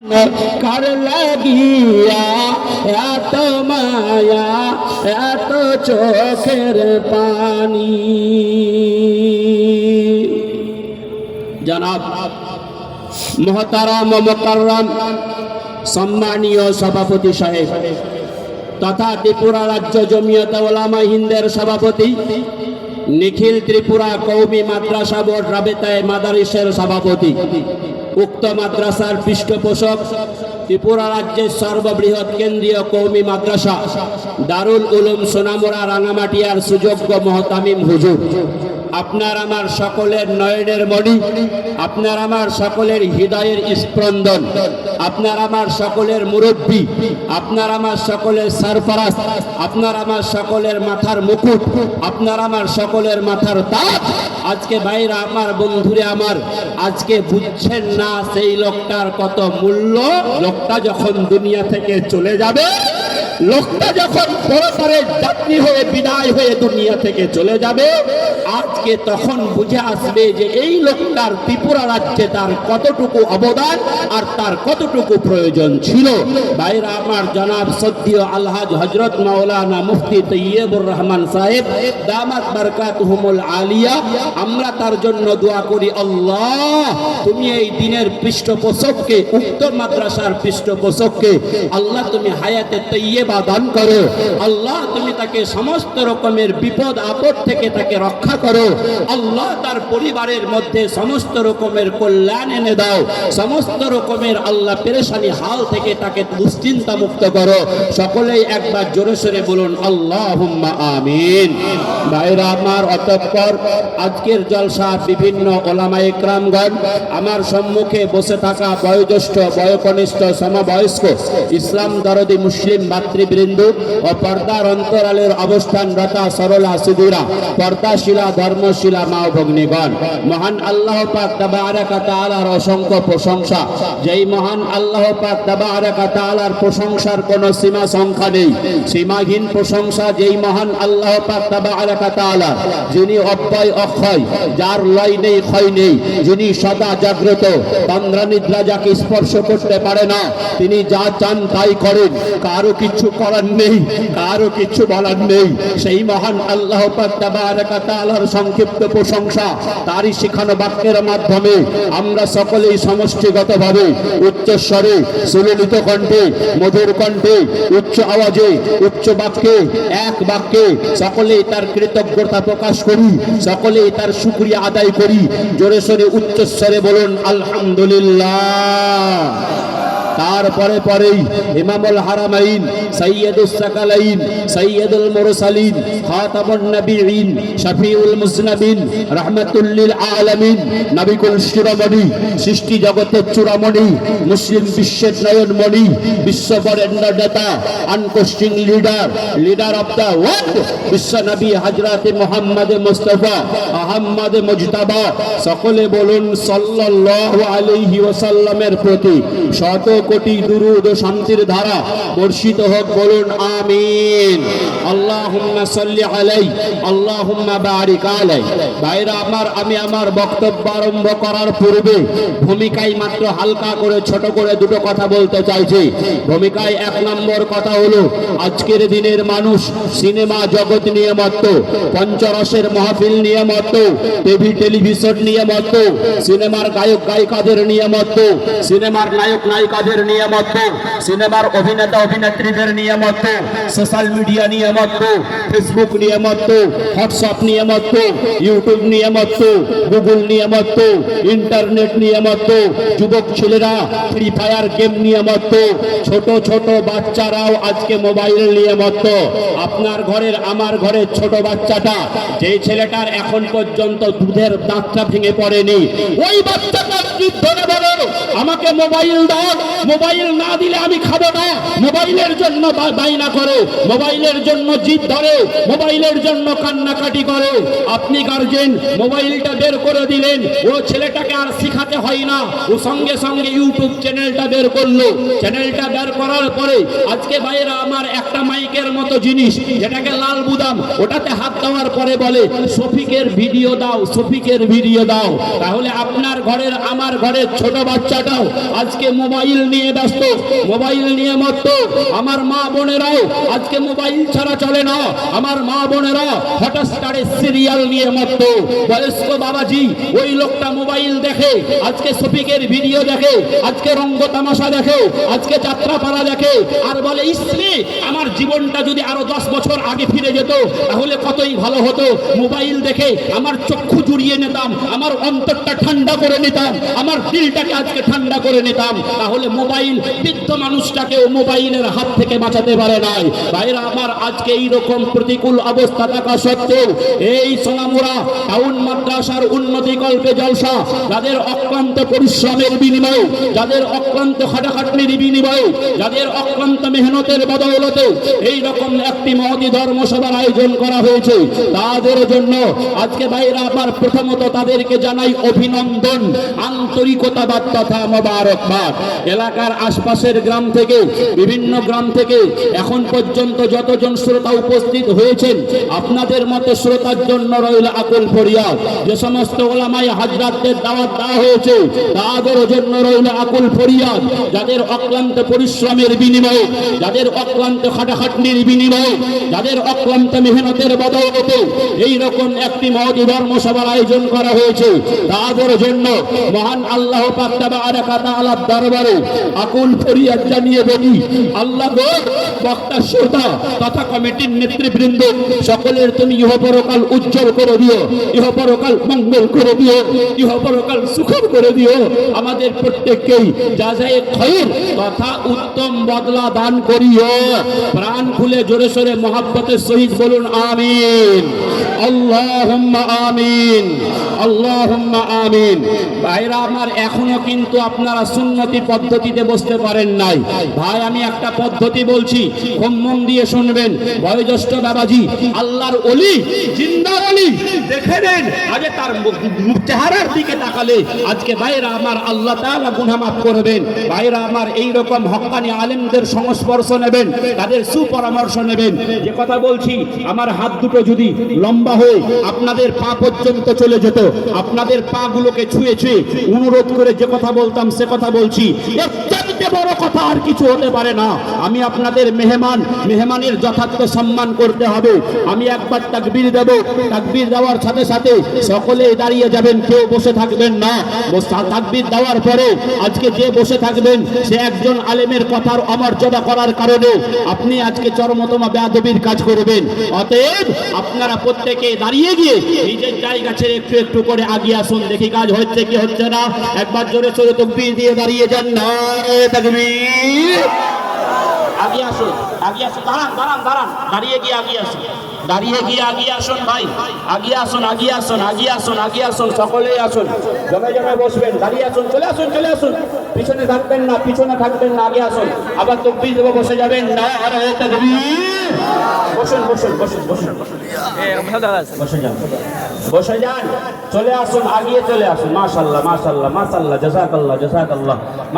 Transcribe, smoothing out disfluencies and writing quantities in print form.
কার লাগিয়া এত মায়া এত চোখের পানি। জনাব মুহতারাম মুকাররম সম্মানীয় সভাপতি সাহেব তথা ত্রিপুরা রাজ্য জমিয়তে উলামা হিন্দের সভাপতি, নিখিল ত্রিপুরা কওমি মাদ্রাসা বোর্ড রাবেতায়ে মাদারিসের সভাপতি, উক্ত মাদ্রাসার পৃষ্ঠপোষক ত্রিপুরা রাজ্যের সর্ববৃহৎ কেন্দ্রীয় কওমি মাদ্রাসা দারুল উলুম সোনামুড়া রাঙামাটিয়ার সুযোগ্য মহতামিম হুজুর, আপনার আমার সকলের নয়নের মণি, আপনার আমার সকলের হৃদয়ের স্পন্দন, আপনার আমার সকলের মুরব্বী, আপনার আমার সকলের সরফরাজ, আপনার আমার সকলের মাথার মুকুট, আপনার আমার সকলের মাথার তাজ। আজকে ভাইরা আমার, বন্ধুরে আমার, আজকে বুঝছেন না সেই লোকটার কত মূল্য। লোকটা যখন দুনিয়া থেকে চলে যাবে, লোকটা যখন পরপারে যাত্রী হয়ে বিদায় হয়ে দুনিয়া থেকে চলে যাবে, আজকে তখন বুঝে আসবে যে এই লোকটার ত্রিপুরা রাজ্যে তার কতটুকু অবদান আর তার কতটুকু প্রয়োজন ছিল। ভাইরা আমার, জনাব সদ্দীয় আলহাজ হযরত মাওলানা মুফতি তৈয়বুর রহমান সাহেব দামাত বারকাতুহুমুল আলিয়া, আমরা তার জন্য দোয়া করি, আল্লাহ তুমি এই দিনের পৃষ্ঠপোষককে, উক্ত মাদ্রাসার পৃষ্ঠপোষককে আল্লাহ তুমি হায়াতে তৈয়বা দান করো। আল্লাহ তুমি তাকে সমস্ত রকমের বিপদ আপদ থেকে তাকে রক্ষা করো। আল্লাহ তার পরিবারের মধ্যে সমস্ত রকমের কল্যাণ এনে দাও। সমস্ত রকমের আল্লাহ পেরেশানি হাল থেকে তাকে দুশ্চিন্তা মুক্ত করো। সকলেই একবার জোরে সোরে বলুন আল্লাহুম্মা আমিন। ভাইরা আমার, অতঃপর আজকের জলসা বিভিন্ন ওলামা ইকরামগণ, আমার সম্মুখে বসে থাকা বয়োজ্যেষ্ঠ বয়োকনিষ্ঠ সমবয়স্ক ইসলাম দরদি মুসলিম ভাতৃবৃন্দ ও পর্দার অন্তরালের অবস্থানরতা সরলা সুদূরা পর্দাশীলা ধর্মশীলা মা ও ভগ্নীগণ, মহান আল্লাহ পাক তাবারাকা তাআলার অসংখ্য প্রশংসা। যেই মহান আল্লাহ পাক তাবারাকা তাআলার প্রশংসার কোনো সীমা সংখ্যা নেই, সীমাহীন প্রশংসা যেই মহান আল্লাহ পাক তাবারাকা তাআলা, যিনি অব্যয় অক্ষয়, যার লয় নেই ক্ষয় নেই, যিনি সদা জাগ্রত, তন্দ্রা নিদ্রা যাকে স্পর্শ করতে পারে না, তিনি যা চান তাই করেন, কারো কিছু করার নেই, কারো কিছু বলার নেই। সেই মহান আল্লাহ পাক তাবারাকা তাআলার সংক্ষিপ্ত প্রশংসা তারই শেখানো বাক্যের মাধ্যমে আমরা সকলেই সমষ্টিগতভাবে উচ্চস্বরে, সুললিত কণ্ঠে, মধুর কণ্ঠে, উচ্চ আওয়াজে, উচ্চ বাক্যে, এক বাক্যে সকলেই তার কৃতজ্ঞতা প্রকাশ করি, সকলেই তার শুকরিয়া আদায় করি। জোরে সোরে উচ্চস্বরে বলুন আলহামদুলিল্লাহ। তারপরে পরেই ইমামুল হারামাইন, সাইয়্যিদুস সাকালাইন, সাইয়্যিদুল মুরসালিন, খাতামুন নবিয়্যিন, শফিউল মুজনাবিন, রাহমাতুল লিল আলামিন, নবিকুল শিরোমণি, সৃষ্টি জগতের চূড়ামণি, মুসলিম বিশ্বের নয়নমণি, বিশ্ব বরেণ্য নেতা, আনকোশ্চিং লিডার অফ দ্য ওয়ার্ল্ড, বিশ্ব নবী হযরতে মুহাম্মদ মুস্তাফা আহমদ মুজতাবা, সকলে বলুন সাল্লাল্লাহু আলাইহি ওয়াসাল্লামের প্রতি শত কোটি দুরূদ ও শান্তির ধারা বর্ষিত হোক। বলুন আমিন। আল্লাহুম্মা সাল্লি আলাইহি, আল্লাহুম্মা বারিক আলাইহি। ভাইরা আমার, আমি আমার বক্তব্য আরম্ভ করার পূর্বে ভূমিকায় মাত্র হালকা করে ছোট করে দুটো কথা বলতে চাইছি। ভূমিকায় এক নম্বর কথা হলো, আজকের দিনের মানুষ সিনেমা জগৎ নিয়ে মত্ত, পঞ্চরসের মাহফিল নিয়ে মত্ত, টিভি টেলিভিশন নিয়ে মত্ত, সিনেমার গায়ক গায়িকাদের নিয়ে মত্ত, সিনেমার নায়ক নায়িকাদের নিয়ে মত্ত, সিনেমার অভিনেতা অভিনেত্রীদের নিয়ে মত্ত, সোশ্যাল মিডিয়া নিয়ে মত্ত, ফেসবুক নিয়ে মত্ত, হোয়াটসঅ্যাপ নিয়ে মত্ত, ইউটিউব নিয়ে মত্ত, গুগল নিয়ে মত্ত, ইন্টারনেট নিয়ে মত্ত, যুবক ছেলেরা ফ্রি ফায়ার গেম নিয়ে মত্ত, ছোট ছোট বাচ্চারাও আজকে মোবাইল নিয়ে মত্ত। আপনার ঘরের, আমার ঘরের ছোট বাচ্চাটা, যে ছেলেটার এখন পর্যন্ত দুধের দাঁতটা ভেঙে পড়েনি, ওই বাচ্চাটার জিদ ধরে বলো আমাকে মোবাইল দাও, মোবাইল না দিলে আমি খাবো না, মোবাইলের জন্য বায়না করে, মোবাইলের জন্য জিদ ধরে, মোবাইলের জন্য কান্নাকাটি করে। আপনি গার্জেন মোবাইলটা বের করে দিলেন, ও ছেলেটাকে আর শিখাতে হয় না, ও সঙ্গে সঙ্গে ইউটিউব চ্যানেলটা বের করলো। চ্যানেলটা বের করার পরে আজকে ভাইরা আমার, একটা মাইকের মতো জিনিস যেটাকে লাল বুদাম, ওটাতে হাত দেওয়ার পরে বলে শফিকের ভিডিও দাও, শফিকের ভিডিও দাও। তাহলে আপনার ঘরের, আমার আমার ঘরের ছোট বাচ্চাটাও আজকে মোবাইল নিয়ে ব্যস্ত, মোবাইল নিয়ে মত্ত। আমার মা বোনেরাও আজকে মোবাইল ছাড়া চলে না। আমার মা বোনেরা হটস্টারে সিরিয়াল নিয়ে মত্ত। বয়স্ক বাবাজি ওই লোকটা মোবাইল দেখে, আজকে শফিকের ভিডিও দেখে, আজকে রঙ্গ তামাশা দেখে, আজকে যাত্রাপালা দেখে, আর বলে ইসরে আমার জীবনটা যদি আরো 10 বছর আগে ফিরে যেত তাহলে কতই ভালো হতো। মোবাইল দেখে আমার চক্ষু জুড়িয়ে নিতাম, আমার অন্তরটা ঠান্ডা করে নিতাম, আমার দিলটাকে আজকে ঠান্ডা করে নিতাম। তাহলে মোবাইল বৃদ্ধ মানুষটাকেও মোবাইলের হাত থেকে বাঁচাতে পারে নাই। ভাইরা আমার, আজকে এইরকম প্রতিকূল অবস্থা থাকা সত্ত্বেও এই সোনামুড়া টাউন মাদ্রাসার উন্নতি কল্পে জলসা, যাদের অক্লান্ত পরিশ্রমের বিনিময়ে, যাদের অক্লান্ত খাটাখাটনির বিনিময়ে, যাদের অক্লান্ত মেহনতের বদৌলতে এইরকম একটি মহতি ধর্মসভার আয়োজন করা হয়েছে, তাদের জন্য আজকে ভাইরা আমার প্রথমত তাদেরকে জানাই অভিনন্দন, আন্তরিকতাবাদ তথা মোবারকবাদ। এলাকার আশপাশের গ্রাম থেকে, বিভিন্ন গ্রাম থেকে এখন পর্যন্ত যতজন শ্রোতা উপস্থিত হয়েছেন, আপনাদের মতো শ্রোতার জন্য রইল আকুল ফরিয়াদ। যে সমস্ত ওলামায়ে হাজরাতদের দাওয়াত দেওয়া হয়েছে তাদের জন্য রইল আকুল ফরিয়াদ। যাদের অক্লান্ত পরিশ্রমের বিনিময়ে, যাদের অক্লান্ত খাটাখাটনির বিনিময়ে, যাদের অক্লান্ত মেহনতের বদৌলতে এইরকম একটি মহতি ধর্মসভার আয়োজন করা হয়েছে, তাদের জন্য মহান আল্লাহ পাক তাবারাকা তাআলার দরবারে আকুল ফরিয়াদ জানিয়ে বলি, আল্লাহ গো, বক্তা শ্রোতা তথা কমিটির নেতৃবৃন্দ সকলের তুমি ইহপরকাল উজ্জ্বল করে দিও, ইহপরকাল মঙ্গল করে দিও, ইহপরকাল সুখর করে দিও। আমাদের প্রত্যেককেই জাযায়ে খায়র তথা উত্তম বদলা দান করিও। প্রাণ খুলে জোরে সোরে মহব্বতের সহিত বলুন আমিন, আল্লাহুম্মা আমিন, আল্লাহুম্মা আমিন। ভাইরা আমার, এখনো কিন্তু আপনারা সুন্নতি পদ্ধতিতে বসতে পারেন নাই। ভাই, আমি একটা পদ্ধতি বলছি, খুব মন দিয়ে শুনবেন। বয়োজ্যেষ্ঠ বাবাজি, আল্লাহর ওলি, জিন্দা ওলি, দেখে নেন আগে তার চেহারার দিকে তাকালে আজকে ভাইরা আমার আল্লাহ তাআলা গুনাহ মাফ করবেন। ভাইরা আমার, এইরকম হক্কানি আলেমদের সংস্পর্শ নেবেন, তাদের সুপরামর্শ নেবেন। যে কথা বলছি, আমার হাত দুটো যদি লম্বা হয়ে আপনাদের পা পর্যন্ত চলে যেত, আপনাদের পা গুলোকে ছুঁয়ে ছুঁয়ে অনুরোধ করে যে কথা বলতাম সে কথা বলছি। এর চাইতে বড় কথা আর কিছু হতে পারে না। আমি আপনাদের মেহমান, মেহমানের যথার্থ সম্মান করতে হবে। আমি একবার তাকবীর দেব, তাকবীর দেওয়ার সাথে সাথে সকলে দাঁড়িয়ে যাবেন, কেউ বসে থাকবেন না। তাকবীর দেওয়ার পরে আজকে যে বসে থাকবেন সে একজন আলেমের কথার অমর্যাদা করার কারণে আপনি আজকে চরমতম বেয়াদবির কাজ করবেন। অতএব আপনারা প্রত্যেকে দাঁড়িয়ে গিয়ে নিজের জায়গা ছেড়ে একটু একটু করে আগিয়ে আসুন, দেখি কাজ হচ্ছে কি হচ্ছে না। একবার জোরে সোরে তাকবীর দিয়ে দাঁড়িয়ে যান, নারে তাকবীর। আগিয়ে আসুন, আগিয়ে আসুন, দাঁড়ান দাঁড়ান দাঁড়ান, দাঁড়িয়ে গিয়ে আগিয়ে আসুন, দাঁড়িয়ে গিয়ে আগিয়ে আসুন ভাই, আগিয়ে আসুন, আগিয়ে আসুন, আগিয়ে আসুন, আগিয়ে আসুন, সকলেই আসুন, জমে জমে বসবেন, দাঁড়িয়ে আসুন, চলে আসুন, চলে আসুন, পিছনে থাকবেন না, পিছনে থাকবেন না, আগে আসুন। আবার তাকবীর দেবো, বসে যাবেন, নারে তাকবীর। বসুন বসুন বসুন বসুন, বসে যান, বসে যান, চলে আসুন, আগিয়ে চলে আসুন। মাশাআল্লাহ মাশাআল্লাহ মাশাআল্লাহ, জাযাকাল্লাহ জাযাকাল্লাহ।